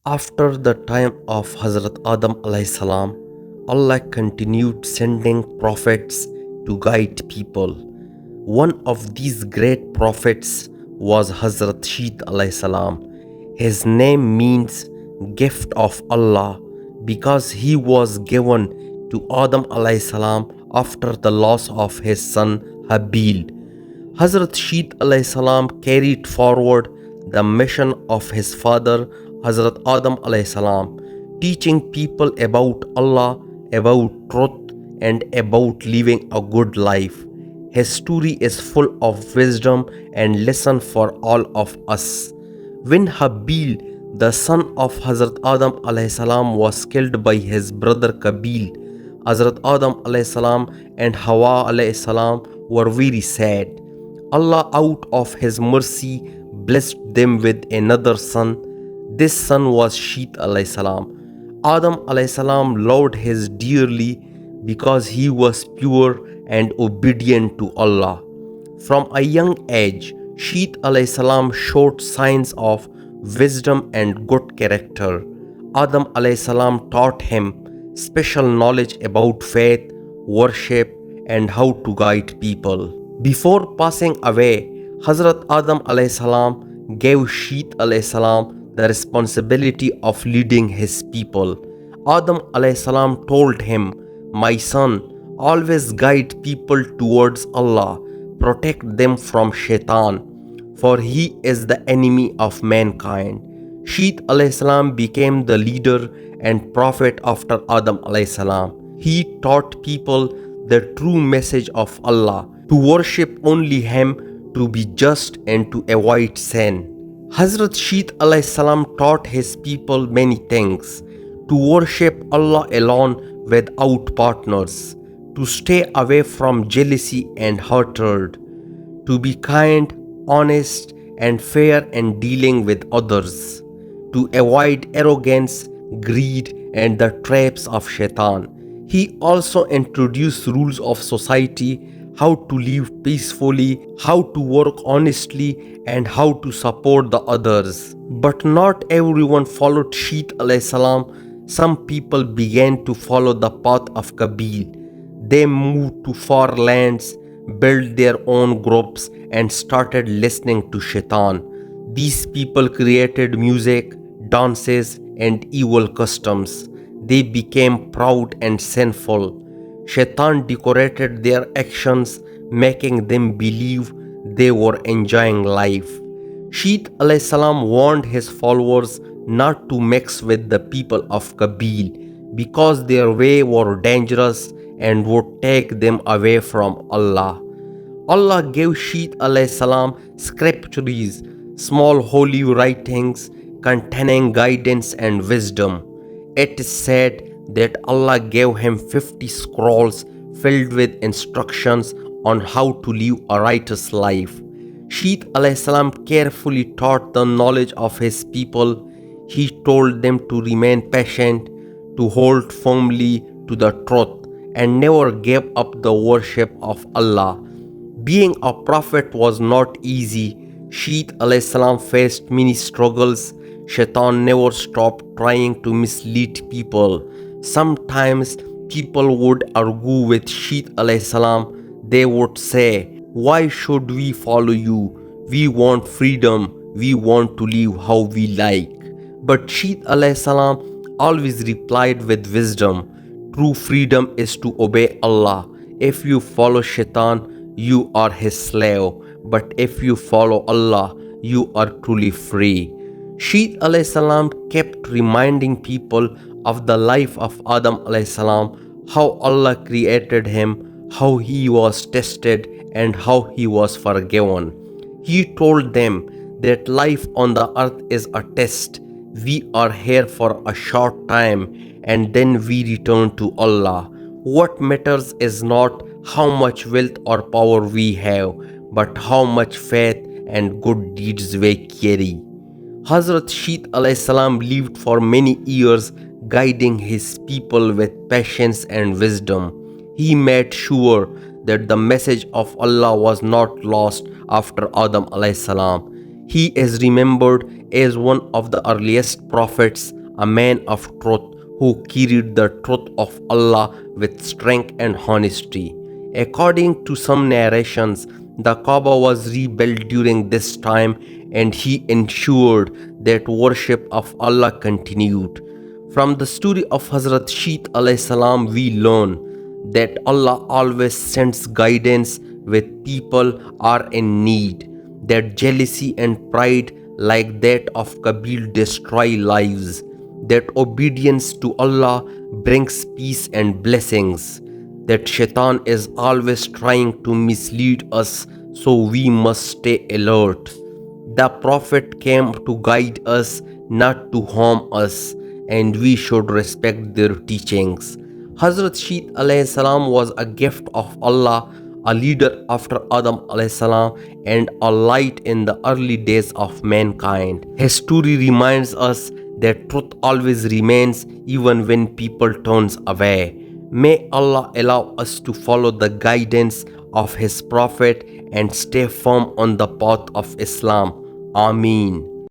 After the time of Hazrat Adam alayhi salam, Allah continued sending prophets to guide people. One of these great prophets was Hazrat Sheeth alayhi salam. His name means gift of Allah because he was given to Adam alayhi salam after the loss of his son Habil. Hazrat Sheeth alayhi salam carried forward the mission of his father Hazrat Adam alayhi salam, teaching people about Allah, about truth, and about living a good life. His story is full of wisdom and lesson for all of us. When Habil, the son of Hazrat Adam alayhi salam, was killed by his brother Kabil, Hazrat Adam alayhi salam and Hawwa alayhi salam were very sad. Allah, out of His mercy, blessed them with another son. This son was Sheeth alayhi salam. Adam alayhi salam loved his dearly because he was pure and obedient to Allah. From a young age, Sheeth alayhi salam showed signs of wisdom and good character. Adam alayhi salam taught him special knowledge about faith, worship, and how to guide people. Before passing away, Hazrat Adam alayhi salam gave Sheeth alayhi salam the responsibility of leading his people. Adam alayhi salam told him, "My son, always guide people towards Allah, protect them from Shaytaan, for he is the enemy of mankind." Sheeth alayhi salam became the leader and prophet after Adam alayhi salam. He taught people the true message of Allah, to worship only Him, to be just, and to avoid sin. Hazrat Sheeth alayhi salam taught his people many things: to worship Allah alone without partners, to stay away from jealousy and hatred, to be kind, honest, and fair in dealing with others, to avoid arrogance, greed, and the traps of Shaytaan. He also introduced rules of society, how to live peacefully, how to work honestly, and how to support the others. But not everyone followed Sheeth alayhi salam. Some people began to follow the path of Kabil. They moved to far lands, built their own groups, and started listening to Shaitan. These people created music, dances, and evil customs. They became proud and sinful. Shaitan decorated their actions, making them believe they were enjoying life. Sheeth alayhi salam warned his followers not to mix with the people of Kabil because their way were dangerous and would take them away from Allah. Allah gave Sheeth alayhi salam scriptures, small holy writings containing guidance and wisdom. It is said that Allah gave him 50 scrolls filled with instructions on how to live a righteous life. Sheeth alayhi salam carefully taught the knowledge of his people. He told them to remain patient, to hold firmly to the truth, and never give up the worship of Allah. Being a prophet was not easy. Sheeth alayhi salam faced many struggles. Shaitan never stopped trying to mislead people. Sometimes people would argue with Sheeth alayhi salam. They would say, "Why should we follow you? We want freedom. We want to live how we like." But Sheeth alayhi salam always replied with wisdom. True freedom is to obey Allah. If you follow Shaitan, you are his slave. But if you follow Allah, you are truly free. Sheeth alayhi salam kept reminding people of the life of Adam alayhi salam, how Allah created him, how he was tested, and how he was forgiven. He told them that life on the earth is a test. We are here for a short time and then we return to Allah. What matters is not how much wealth or power we have, but how much faith and good deeds we carry. Hazrat Sheeth alayhi salam lived for many years, guiding his people with patience and wisdom. He made sure that the message of Allah was not lost after Adam alayhi salam. He is remembered as one of the earliest prophets. a man of truth who carried the truth of Allah with strength and honesty. According to some narrations, the Kaaba was rebuilt during this time and he ensured that worship of Allah continued. From the story of Hazrat Sheeth alayhi salam, we learn that Allah always sends guidance with people are in need, that jealousy and pride like that of Qabil destroy lives, that obedience to Allah brings peace and blessings, that Shaytaan is always trying to mislead us, so we must stay alert. The Prophet came to guide us, not to harm us, and we should respect their teachings. Hazrat Sheeth alayhi salam was a gift of Allah, a leader after Adam alayhi salam, and a light in the early days of mankind. His story reminds us that truth always remains even when people turn away. May Allah allow us to follow the guidance of His Prophet and stay firm on the path of Islam. Ameen.